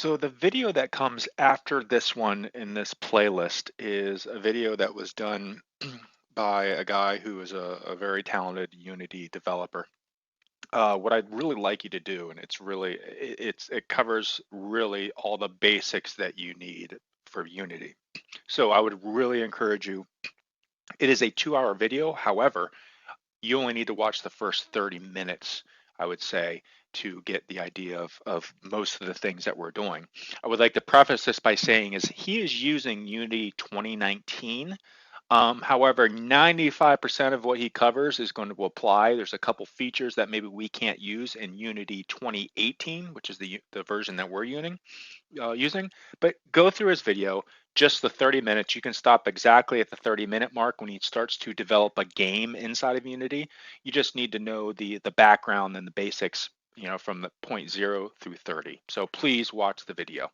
So the video that comes after this one in this playlist is a video that was done by a guy who is a very talented Unity developer. What I'd really like you to do, and it covers really all the basics that you need for Unity. So I would really encourage you. It is a 2-hour video. However, you only need to watch the first 30 minutes, I would say, to get the idea of most of the things that we're doing. I would like to preface this by saying is he is using Unity 2019. However, 95% of what he covers is going to apply. There's a couple features that maybe we can't use in Unity 2018, which is the version that we're using, but go through his video, just the 30 minutes. You can stop exactly at the 30-minute mark when he starts to develop a game inside of Unity. You just need to know the background and the basics, from the point 0 through 30. So please watch the video.